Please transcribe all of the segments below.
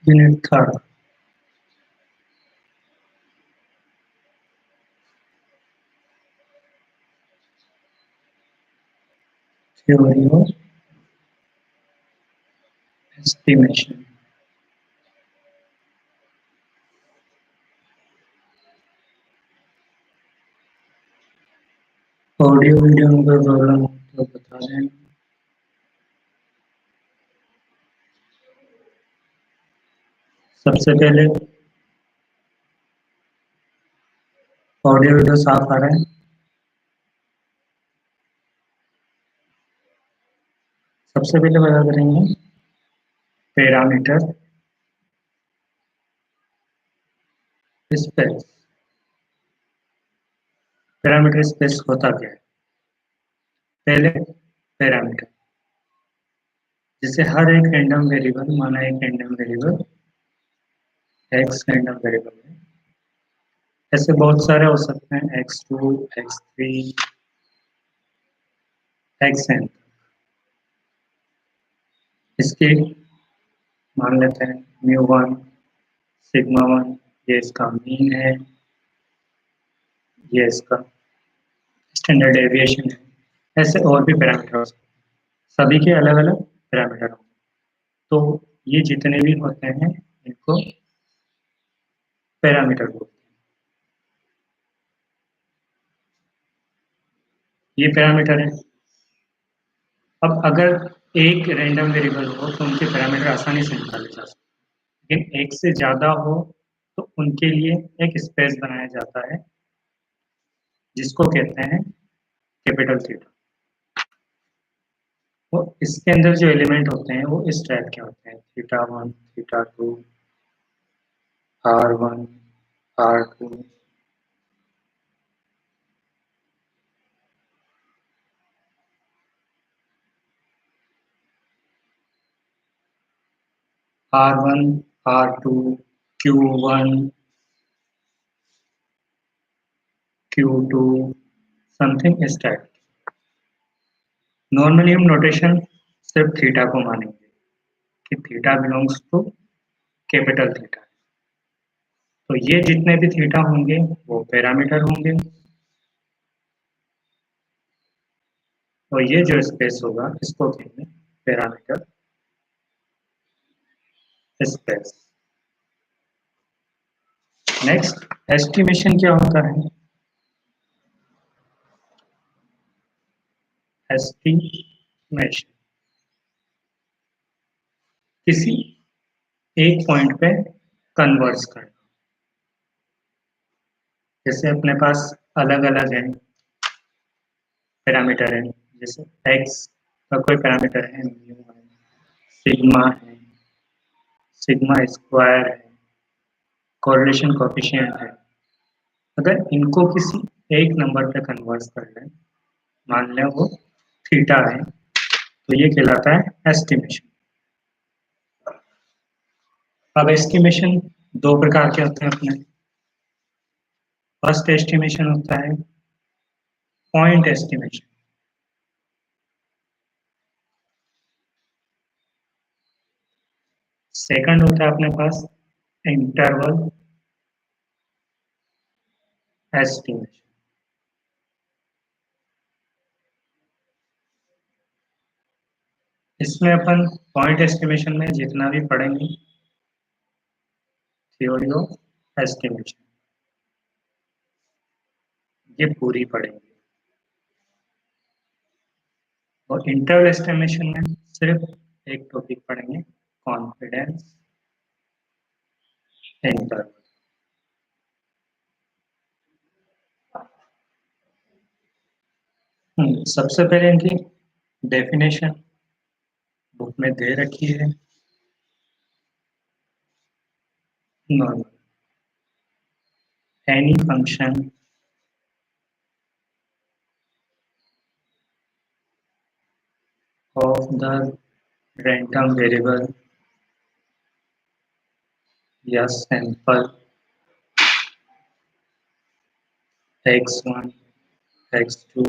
Unit third. Theory of estimation. Audio video में कोई problem हो तो बता दें। सबसे पहले ऑडियो वीडियो साफ आ रहा है। सबसे पहले बता करेंगे पैरामीटर स्पेस। पैरामीटर स्पेस होता क्या है? पहले पैरामीटर जैसे हर एक रैंडम वेरिएबल, माना एक random variable x random variable है, ऐसे बहुत सारे हो सकते हैं, x2 x3 xn। इसके मान लेते हैं μ1 σ1, ये इसका मीन है, ये इसका स्टैंडर्ड डेविएशन है। ऐसे और भी पैरामीटर हो सकते हैं, सभी के अलग अलग पैरामीटर होंगे। तो ये जितने भी होते हैं इनको पैरामीटर बोलते हैं। ये पैरामीटर है। अब अगर एक रैंडम वेरिएबल हो तो उनके पैरामीटर आसानी से निकाले जा सकते हैं, लेकिन एक से ज़्यादा हो तो उनके लिए एक स्पेस बनाया जाता है जिसको कहते हैं कैपिटल थीटा। वो इसके अंदर जो एलिमेंट होते हैं वो इस टाइप के होते हैं, θ1 θ2 r1 r2 r1 r2 q1 q2 something इस टाइप। नॉर्मली हम नोटेशन सिर्फ थीटा को मानेंगे कि theta belongs to capital theta. तो ये जितने भी थीटा होंगे वो पैरामीटर होंगे, और ये जो स्पेस होगा इसको कहेंगे पैरामीटर स्पेस। नेक्स्ट एस्टिमेशन क्या होता है? एस्टिमेशन किसी एक पॉइंट पे कन्वर्स करना। जैसे अपने पास अलग अलग है पैरामीटर है, जैसे x का कोई पैरामीटर है म्यू है, सिग्मा है, सिग्मा स्क्वायर है, कोरिलेशन कोफिशिएंट है। अगर इनको किसी एक नंबर पे कन्वर्ट कर लें, मान लें वो थीटा है, तो ये कहलाता है एस्टिमेशन। अब एस्टिमेशन दो प्रकार के होते हैं अपने। फर्स्ट एस्टिमेशन होता है पॉइंट एस्टिमेशन। सेकंड होता है अपने पास इंटरवल एस्टिमेशन। इसमें अपन पॉइंट एस्टिमेशन में जितना भी पढ़ेंगे थ्योरी ऑफ एस्टिमेशन, ये पूरी पढ़ेंगे। और इंटरवल एस्टिमेशन में सिर्फ एक टॉपिक पढ़ेंगे, कॉन्फिडेंस इंटरवल। सबसे पहले इनकी डेफिनेशन बुक में दे रखी है। Normal any function of the random variable या सैंपल x1 x2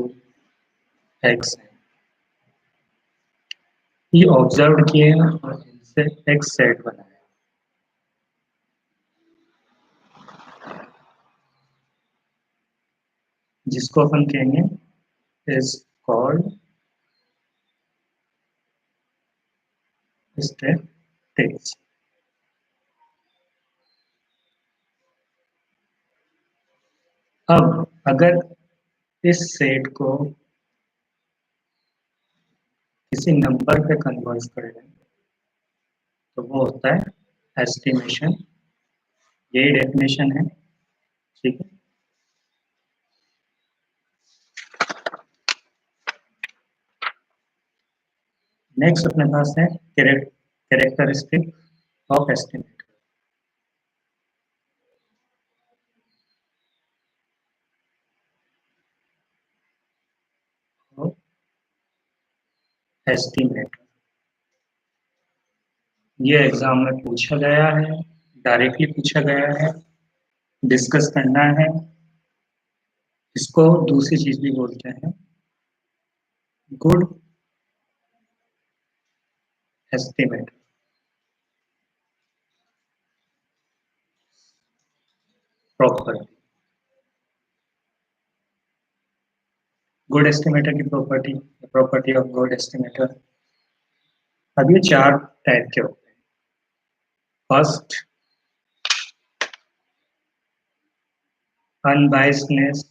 xn ये ऑब्जर्व किए हैं और इनसे एक सेट बनाया। जिसको अपन कहेंगे इज कॉल्ड स्टैटिस्टिक्स। अब अगर इस सेट को किसी नंबर पे कन्वर्ट कर दें तो वो होता है एस्टिमेशन। यही डेफिनेशन है, ठीक है। नेक्स्ट अपने पास है कैरेक्टरिस्टिक ऑफ एस्टिमेट। एस्टिमेट ये एग्जाम में पूछा गया है, डायरेक्टली पूछा गया है, डिस्कस करना है। इसको दूसरी चीज भी बोलते हैं good estimate. Proper good estimator की property, property of good estimator. अब ये चार टाइप के होते हैं। First, unbiasedness.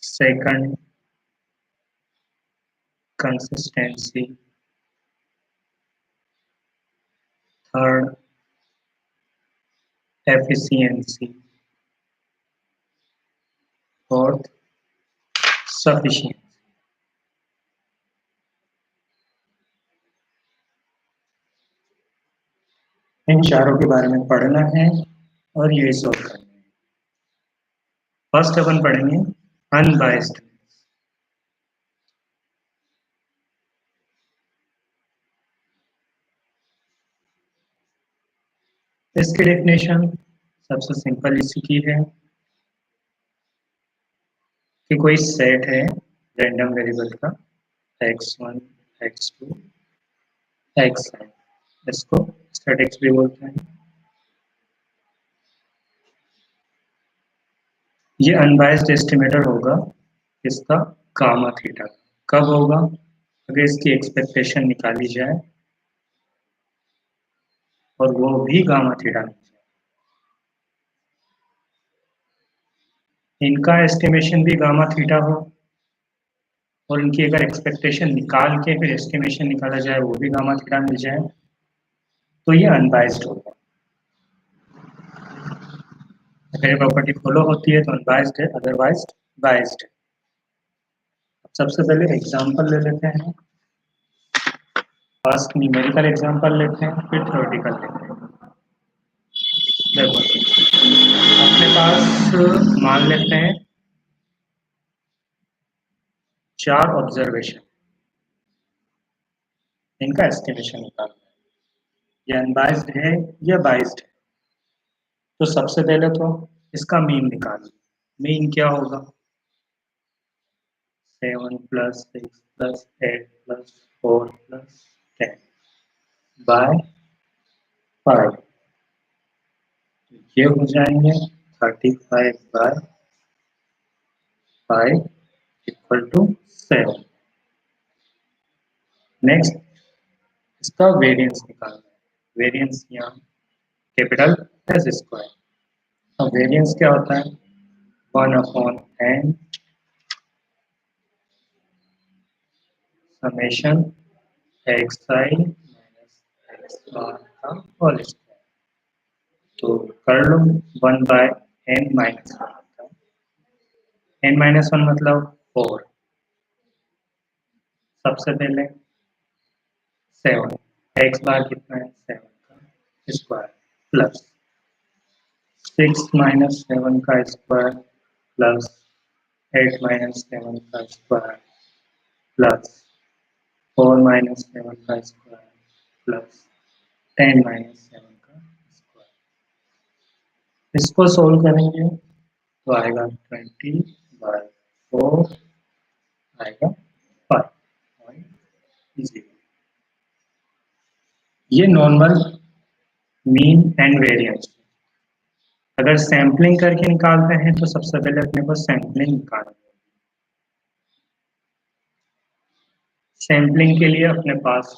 Second, consistency. Third, efficiency. Fourth, sufficiency. इन चारों के बारे में पढ़ना है और ये सॉल्व करना है। फर्स्ट अपन पढ़ेंगे अनबाइस्ड। इसकी डेफिनेशन सबसे सिंपल इसी की है कि कोई सेट है रैंडम वेरिएबल का x1 x2 xn, इसको स्टैटिक्स भी बोलते हैं। ये अनबाइस्ड एस्टिमेटर होगा इसका गामा थीटा। कब होगा? अगर इसकी एक्सपेक्टेशन निकाली जाए और वो भी गामा थीटा में जाए। इनका एस्टिमेशन भी गामा थीटा हो और इनकी अगर एक्सपेक्टेशन निकाल के फिर एस्टिमेशन निकाला जाए वो भी गामा थीटा मिल जाए तो ये अनबाइस्ड होगा। अगर ये प्रॉपर्टी फॉलो होती है तो अनबाइस्ड है, अदरवाइज बाइस्ड है। सबसे पहले एग्जांपल ले लेते हैं। फर्स्ट न्यूमेरिकल एग्जांपल लेते हैं, फिर थ्योरेटिकल लेते हैं। देखो अपने पास मान लेते हैं चार ऑब्जर्वेशन, इनका एस्टिमेशन निकालना है। ये अनबाइस्ड है या बाइस्ड है। तो सबसे पहले तो इसका मीन निकालो। मीन क्या होगा? 7 plus 6 plus 8 plus 4 plus 10 by 5। ये हो जाएंगे 35 बाय 5 इक्वल टू 7। नेक्स्ट इसका वेरिएंस निकालना है। वेरिएंस यहाँ कैपिटल एस स्क्वायर। अब वेरिएंस क्या होता है? 1/n summation xi minus X bar का होल स्क्वायर। तो कर लो 1/n-1 n-1 मतलब 4। सबसे पहले 7, एक्स बार कितना है? 7 का स्क्वायर प्लस 6 - 7 का स्क्वायर प्लस 8 - 7 का स्क्वायर प्लस 4 - 7 का स्क्वायर प्लस 10 - 7 का स्क्वायर। इसको सोल्व करेंगे तो आएगा 20/4 आएगा 5.0। ये नॉर्मल मीन एंड वेरिएंस। अगर सैम्पलिंग करके निकालते हैं तो सबसे पहले अपने को सैम्पलिंग निकालना है। सैम्पलिंग के लिए अपने पास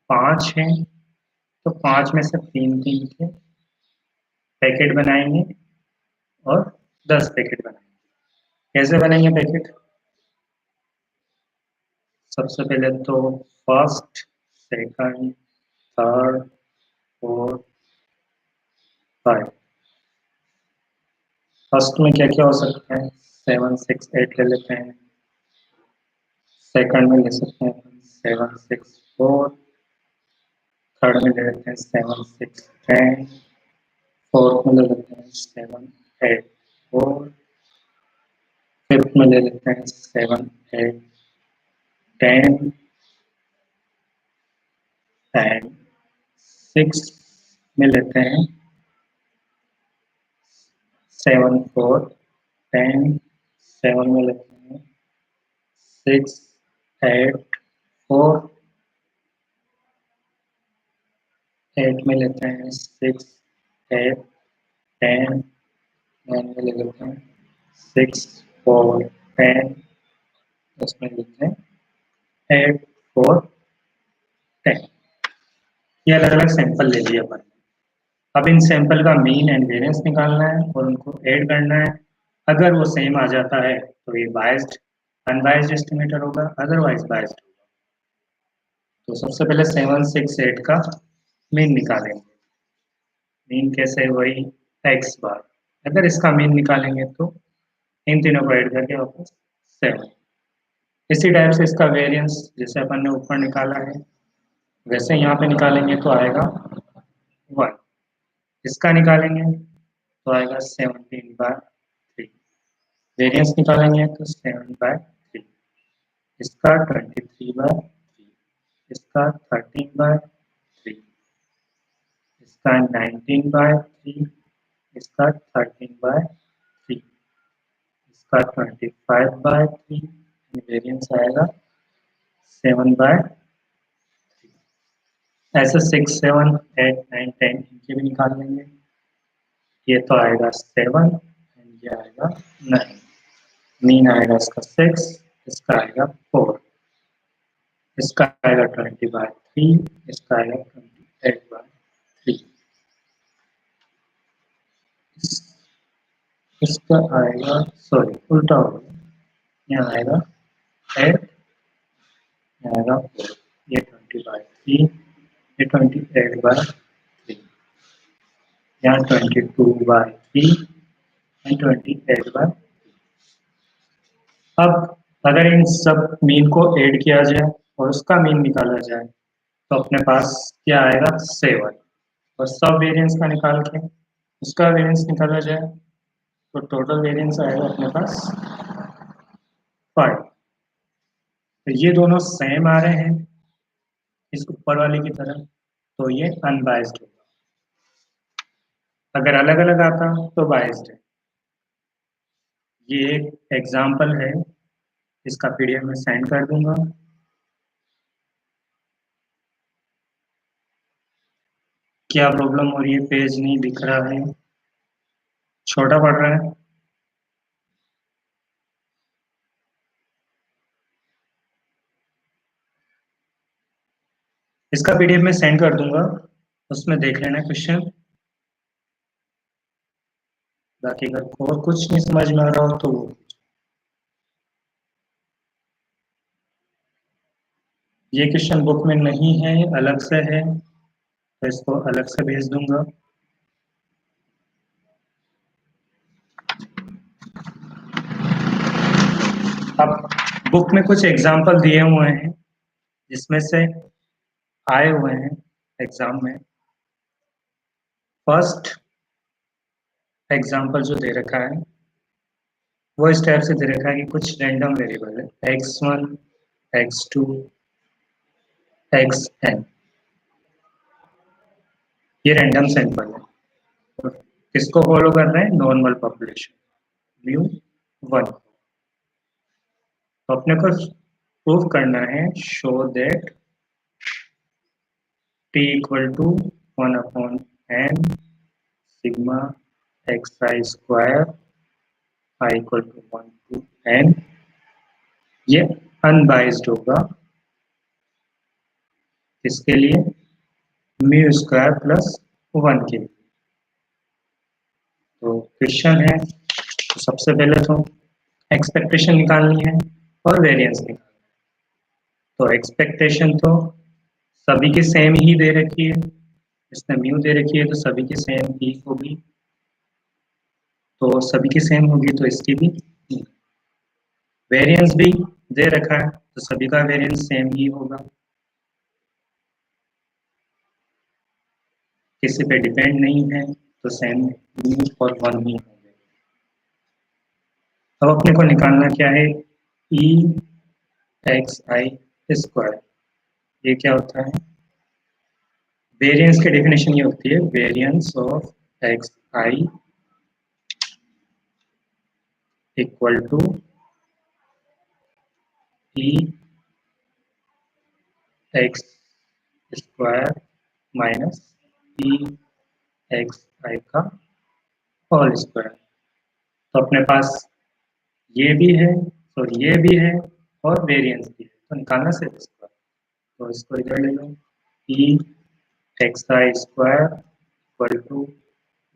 5 हैं, तो 5 में से 3 के पैकेट बनाएंगे और 10 पैकेट बनाएंगे। कैसे बनेंगे पैकेट? सबसे पहले तो first, second, third, fourth, 5। First में क्या क्या हो सकता है? 7, 6, 8 ले लेते हैं। सेकंड में ले सकते हैं 7, 6, 4। थर्ड में ले लेते हैं 7, 6, 10। फोर्थ में ले लेते हैं 7, 8, 4। फिफ्थ में ले लेते हैं 7, 8, 10 एंड 6 में लेते हैं 7, 4, 10। 7 में लेते हैं 6, 8, 4। 8 में लेते हैं 6, 8, 10। 9 में ले लेते हैं 6, 4, 10। उसमें लेते हैं 8, 4, 10। ये अलग अलग सैंपल ले लिया अपन। अब इन सैंपल का मीन एंड वेरिएंस निकालना है और उनको ऐड करना है। अगर वो सेम आ जाता है तो ये बायस्ड अनबायस्ड एस्टिमेटर होगा, अदरवाइज बायस्ड होगा। तो सबसे पहले 7, 6, 8 का मीन निकालेंगे। मीन कैसे? वही एक्स बार। अगर इसका मीन निकालेंगे तो इन तीनों को ऐड करके वापस 7। इसी टाइप से इसका वेरिएंस जैसे अपन ने ऊपर निकाला है वैसे यहाँ पे निकालेंगे तो आएगा 1। इसका निकालेंगे तो आएगा 17/3। वेरिएंस निकालेंगे तो 7/3। इसका 23/3। इसका 13/3। इसका 19/3। इसका 13/3। इसका 25/3। वेरिएंस आएगा 7/3। ऐसे 6, 7, 8, 9, 10 इनके भी निकाल लेंगे। ये तो आएगा 7 एंड ये आएगा 9। मीन आएगा इसका 6, इसका आएगा 4। इसका आएगा 20/3। इसका आएगा 28/3। इसका आएगा, सॉरी उल्टा हो गया, यहाँ आएगा 8, यहाँ आएगा 4। ये 20/3, ये 28/3, यहाँ 22/3 एंड 28/3। अब अगर इन सब मीन को ऐड किया जाए और उसका मीन निकाला जाए तो अपने पास क्या आएगा? 7। और सब वेरिएंस का निकाल के उसका वेरिएंस निकाला जाए तो टोटल वेरिएंस आएगा अपने पास 5। तो ये दोनों सेम आ रहे हैं इस ऊपर वाले की तरह, तो ये अनबायस्ड होगा। अगर अलग अलग आता तो बायस्ड है। ये एक एग्जाम्पल है, इसका पीडीएफ में सेंड कर दूंगा। क्या प्रॉब्लम हो रही है? पेज नहीं दिख रहा है, छोटा पड़ रहा है। इसका पीडीएफ में सेंड कर दूंगा, उसमें देख लेना क्वेश्चन। बाकी अगर और कुछ नहीं समझ में आ रहा हो तो ये क्वेश्चन बुक में नहीं है, अलग से है, तो इसको अलग से भेज दूंगा। अब बुक में कुछ एग्जाम्पल दिए हुए हैं जिसमें से आए हुए हैं एग्जाम में। फर्स्ट एग्जाम्पल जो दे रखा है वो इस टाइप से दे रखा है कि कुछ रैंडम वेरिएबल है x1, x2, xn। ये रैंडम सैंपल है और किसको फॉलो कर रहे हैं? Normal population μ1। तो अपने को प्रूव करना है show that t = 1/n sigma xi square i equal to 1 to n। ये अनबाइज्ड होगा इसके लिए म्यू स्क्वायर प्लस 1 के लिए। तो क्वेश्चन है तो सबसे पहले तो एक्सपेक्टेशन निकालनी है और वेरिएंस निकालनी है। तो एक्सपेक्टेशन तो सभी की सेम ही दे रखी है, इसमें म्यू दे रखी है तो सभी की सेम ही होगी, तो सभी की सेम होगी तो इसकी भी। वेरिएंस भी दे रखा है तो सभी का वेरिएंस सेम ही होगा, किसी पे डिपेंड नहीं है तो सेम म्यू और 1 ही होंगे। अब अपने को निकालना क्या है, ई एक्स आई स्क्वायर। ये क्या होता है, वेरिएंस की डेफिनेशन ये होती है variance of X I equal to E X square minus E X I का होल स्क्वायर। तो अपने पास ये भी है और ये भी है और वेरिएंस भी है, तो निकालना सिर्फ इसका। तो इसको इधर ले लो, E X I square equal to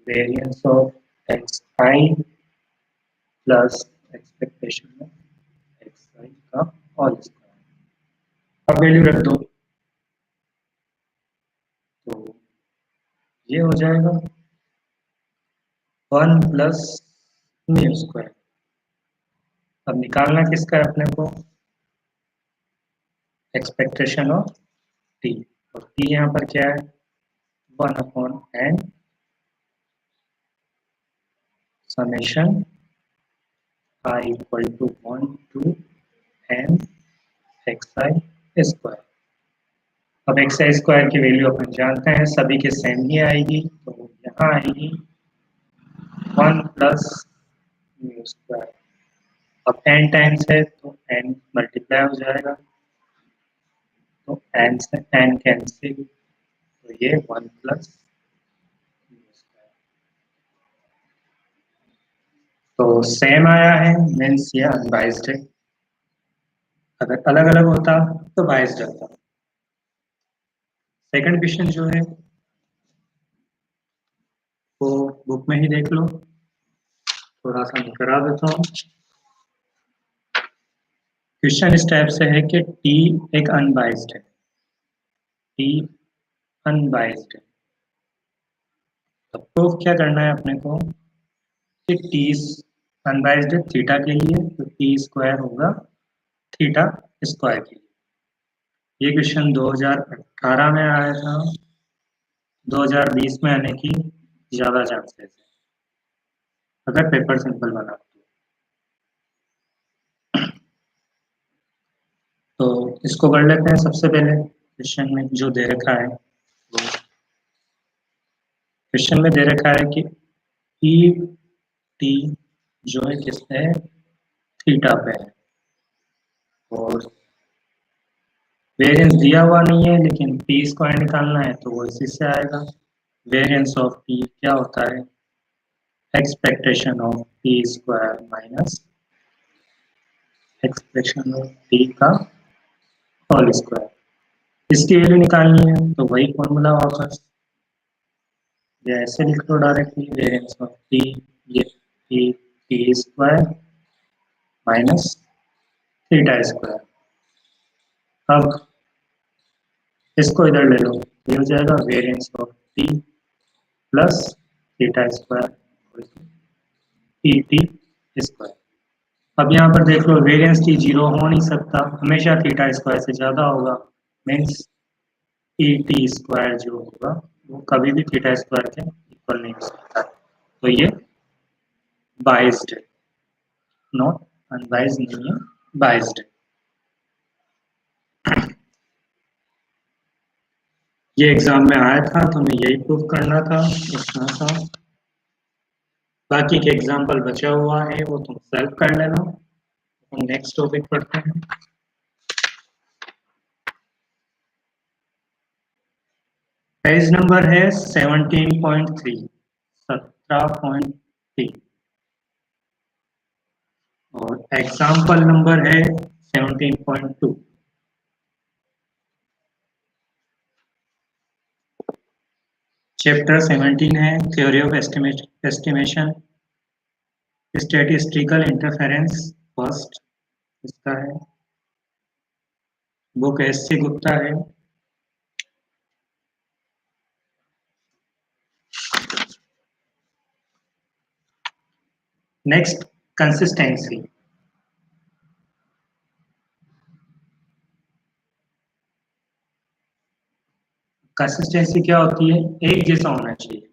variance of X I plus expectation of X I का होल स्क्वायर। अब वैल्यू रख दो तो ये हो जाएगा 1 प्लस म्यू स्क्वायर। अब निकालना किसका है अपने को, एक्सपेक्टेशन ऑफ टी, और टी यहाँ पर क्या है 1/n summation i equal to 1 to n xi square. अब xi स्क्वायर की वैल्यू अपन जानते हैं सभी के सेम ही आएगी, तो यहाँ आएगी 1 प्लस म्यू स्क्वायर। अब n टाइम्स है तो n मल्टीप्लाई हो जाएगा, तो n से n कैंसिल, तो ये 1 प्लस म्यू स्क्वायर। तो सेम आया है मीन्स ये अनबाइज्ड है, अगर अलग अलग होता तो बाइज्ड रहता। सेकंड क्वेश्चन जो है वो बुक में ही देख लो, थोड़ा सा मैं करा देता हूँ। क्वेश्चन इस टाइप से है कि टी एक अनबाइज्ड है, टी अनबाइज्ड है, तो प्रूफ क्या करना है अपने को कि टी अनबाइज्ड है थीटा के लिए, तो टी स्क्वायर होगा थीटा स्क्वायर के लिए। ये क्वेश्चन 2018 में आया था, 2020 में आने की ज्यादा चांसेस है अगर पेपर सिंपल बना तो। इसको कर लेते हैं सबसे पहले, क्वेश्चन में जो दे रखा है क्वेश्चन में दे रखा है कि ई टी जो है किस पे है, थीटा पे है, और वेरिएंस दिया हुआ नहीं है लेकिन टी स्क्वायर निकालना है तो वो इसी से आएगा। वेरिएंस ऑफ टी क्या होता है, expectation of T square minus expectation of T का होल स्क्वायर। इसकी वैल्यू निकालनी है तो वही फॉर्मूला वापस, ये ऐसे लिख लो डायरेक्टली, वेरिएंस ऑफ टी, ये T T square minus theta square. अब इसको इधर ले लो, ये हो जाएगा variance of T plus theta square T T square. अब यहाँ पर देख लो वेरिएंस टी जीरो हो नहीं सकता, हमेशा थीटा स्क्वायर से ज्यादा होगा, मीन्स टी टी स्क्वायर जो होगा वो कभी भी थीटा स्क्वायर के इक्वल नहीं हो सकता, तो ये बाइज्ड है, नॉट अनबाइज्ड नहीं है, बाइज्ड है। ये एग्जाम में आया था तो मैं यही प्रूफ करना था, इतना था। बाकी के एग्जाम्पल बचा हुआ है वो तुम सेल्फ कर लेना। हम नेक्स्ट टॉपिक पढ़ते हैं। पेज नंबर है 17.3, 17.3, और एग्जाम्पल नंबर है 17.2। चैप्टर 17 है theory of estimation, statistical interference first इसका है। Book SC. गुप्ता है। Next, consistency. कंसिस्टेंसी क्या होती है? एक जैसा होना चाहिए।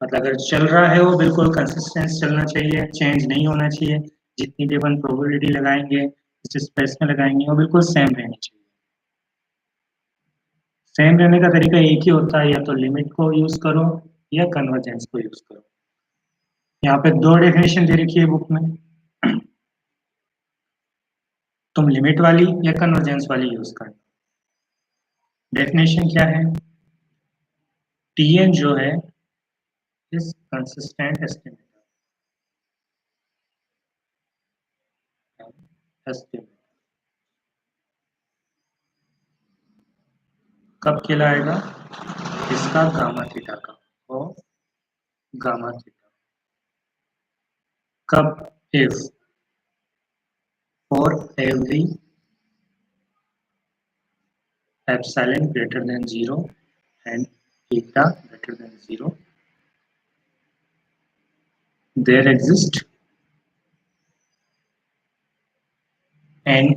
मतलब अगर चल रहा है वो बिल्कुल कंसिस्टेंस चलना चाहिए, चेंज नहीं होना चाहिए। जितनी भी अपन प्रोबेबिलिटी लगाएंगे, जिस स्पेस में लगाएंगे, वो बिल्कुल सेम रहनी चाहिए। सेम रहने का तरीका एक ही होता है, या तो लिमिट को यूज करो या कन्वर्जेंस को यूज करो। यहाँ पे दो डेफिनेशन दे रखी है बुक में, तुम लिमिट वाली या कन्वर्जेंस वाली यूज करना। डेफिनेशन क्या है? Tn जो है इज कंसिस्टेंट एस्टिमेटर। एस्टिमेट कब कहलाएगा? इसका गामा थीटा का, और गामा थीटा कब? If for every epsilon greater than 0 and eta greater than 0 there exist n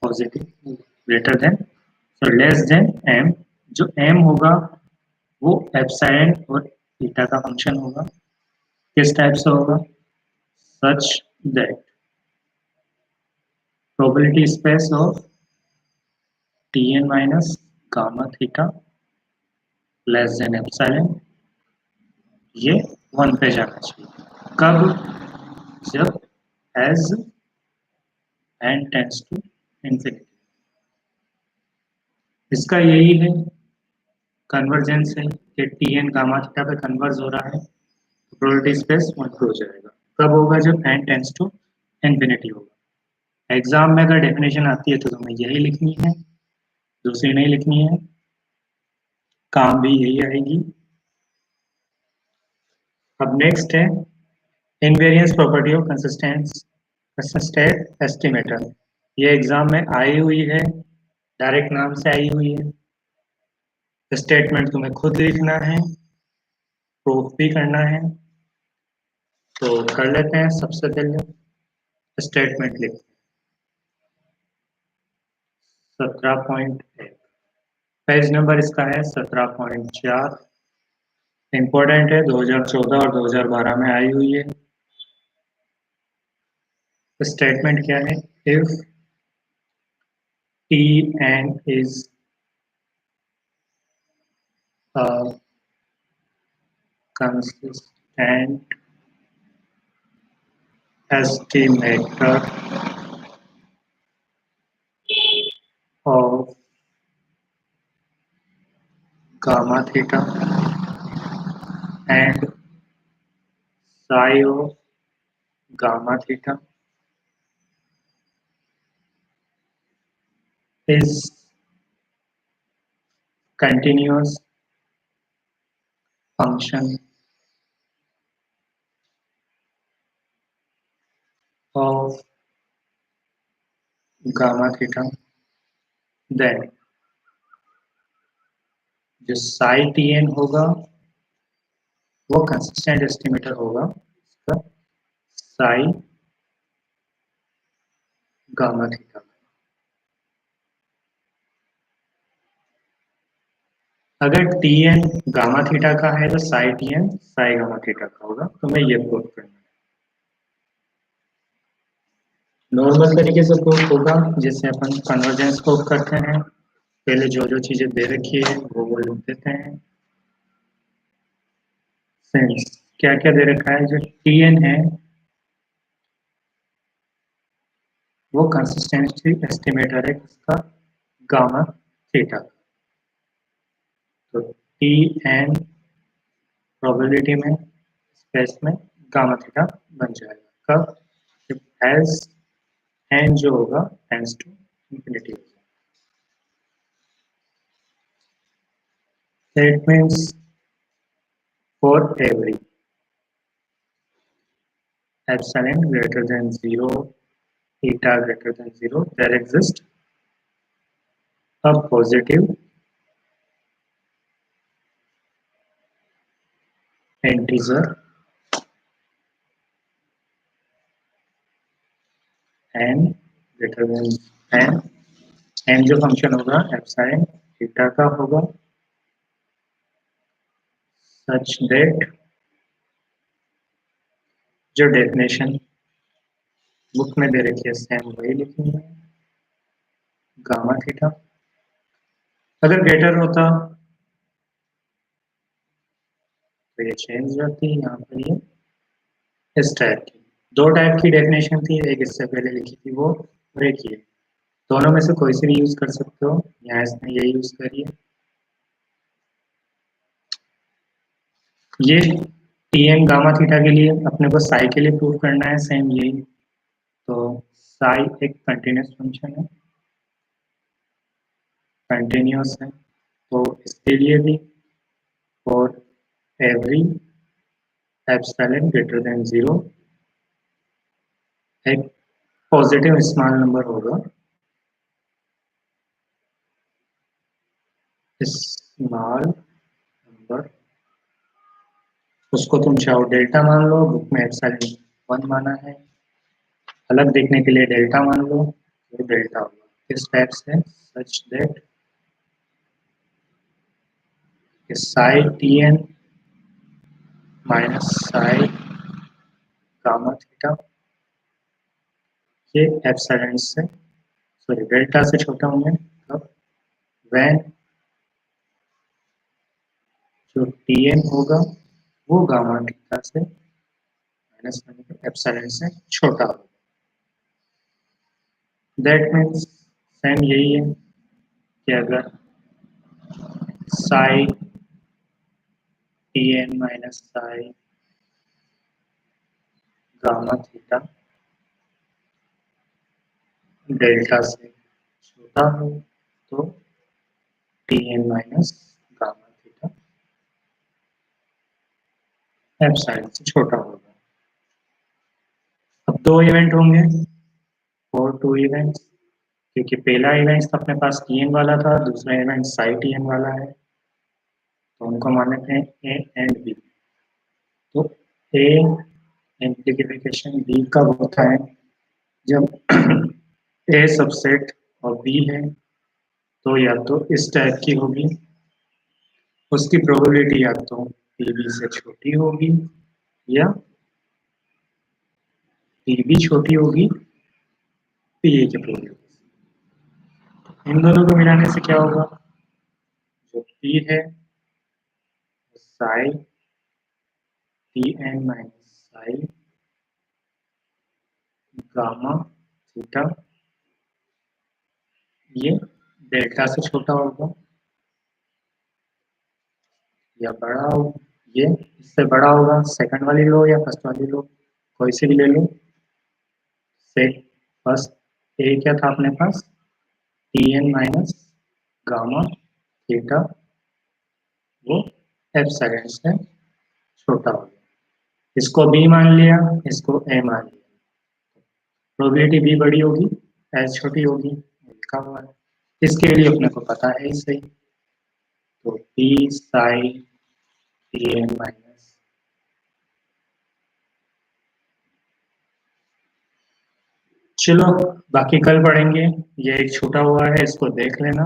positive greater than, so less than m। जो m होगा वो एप्सिलॉन और थीटा का फंक्शन होगा। किस टाइप से होगा? Such that probability space of Tn minus gamma theta less than epsilon, ये 1 पे जाना चाहिए। कब? जब as n tends to infinity. इसका यही है कन्वर्जेंस है कि Tn गामा थीटा पे कन्वर्ज हो रहा है, तो प्रोबेबिलिटी स्पेस 1 पे हो जाएगा। कब होगा? जब n टेंड्स टू इंफिनिटी होगा। एग्जाम में अगर डेफिनेशन आती है तो तुम्हें यही लिखनी है, दूसरी नहीं लिखनी है, काम भी यही आएगी। अब नेक्स्ट है invariance property of consistent estimator. ये एग्जाम में आई हुई है, डायरेक्ट नाम से आई हुई है। स्टेटमेंट तुम्हें खुद लिखना है, प्रूफ भी करना है, तो कर लेते हैं। सबसे पहले स्टेटमेंट लिखते हैं। 17.1, पेज नंबर इसका है 17.4। इंपॉर्टेंट है, 2014 और 2012 में आई हुई है। स्टेटमेंट क्या है? If Tn is a consistent estimator of gamma theta and psi of gamma theta is continuous function of gamma theta, then जो psi Tn होगा वो कंसिस्टेंट एस्टिमेटर होगा इसका psi गामा थीटा। अगर Tn गामा थीटा का है तो psi Tn psi gamma theta का होगा, तो मैं ये प्रूफ करना है। नॉर्मल तरीके से प्रूफ होगा जैसे अपन कन्वर्जेंस प्रूफ करते हैं। पहले जो जो चीजें दे रखी है वो लिख देते हैं। सेंस क्या क्या दे रखा है? जो Tn है वो कंसिस्टेंसी एस्टिमेटर है किसका? Gamma theta. T N probability में स्पेस में गामा थीटा बन जाएगा। कब? जब एज एन जो होगा टेंड्स टू इंफिनिटी होगा। That means for every epsilon greater than 0, eta greater than 0, there exists a positive integer n greater than n, n जो फंक्शन होगा epsilon eta का होगा such that जो डेफिनेशन बुक में दे रखी है सेम वही लिखेंगे, गामा थीटा। अगर ग्रेटर होता तो ये चेंज जाती है, यहाँ पर ये इस टाइप की दो टाइप की डेफिनेशन थी, एक इससे पहले लिखी थी वो और एक ये, दोनों में से कोई सी भी यूज कर सकते हो। यहाँ इसने ये यूज करिए। ये टी एन गामा थीटा के लिए अपने को साई के लिए प्रूव करना है, सेम यही। तो साई एक कंटिन्यूस फंक्शन है, कंटिन्यूस है, तो इसके लिए भी और एवरी एप्सिलॉन ग्रेटर देन 0 एक पॉजिटिव स्मॉल नंबर होगा, स्मॉल नंबर, उसको तुम चाहो डेल्टा मान लो, बुक में एप्सिलॉन 1 माना है, अलग देखने के लिए डेल्टा मान लो, तो डेल्टा होगा इस टाइप से, such that psi T N minus psi gamma theta ये एप्सिलॉन से सॉरी डेल्टा से छोटा होंगे, तब व्हेन जो टी एन होगा वो गामा थीटा से माइनस एप्सिलॉन से छोटा होगा। दैट मीन्स सेम यही है कि अगर psi T N minus psi gamma theta delta से छोटा हो तो T N minus gamma theta epsilon से छोटा होगा। अब दो इवेंट होंगे और टू इवेंट्स, क्योंकि पहला इवेंट अपने पास टी एन वाला था, दूसरा इवेंट साई टी एन वाला है, तो उनको मान लेते हैं ए एंड बी। तो ए एम्प्लीफिकेशन बी कब होता है? जब ए सबसेट और बी है तो या तो इस टाइप की होगी, उसकी प्रोबेबिलिटी या तो पी बी से छोटी होगी या पी बी छोटी होगी पी ए की प्रोबेबिलिटी। इन दोनों को मिलाने से क्या होगा? जो पी है psi T N minus psi gamma theta ये डेल्टा से छोटा होगा या बड़ा होगा, ये इससे बड़ा होगा। सेकंड वाली लो या फर्स्ट वाली लो, कोई सी भी ले लो। से फर्स्ट ए क्या था अपने पास? T N minus gamma theta, वो एप्सिलॉन से छोटा होगा। इसको बी मान लिया, इसको ए मान लिया, प्रोबेबिलिटी बी बड़ी होगी एज छोटी होगी, लिखा हुआ है। इसके लिए अपने को पता है ही सही, तो P psi T N minus, चलो बाकी कल पढ़ेंगे। ये एक छूटा हुआ है, इसको देख लेना।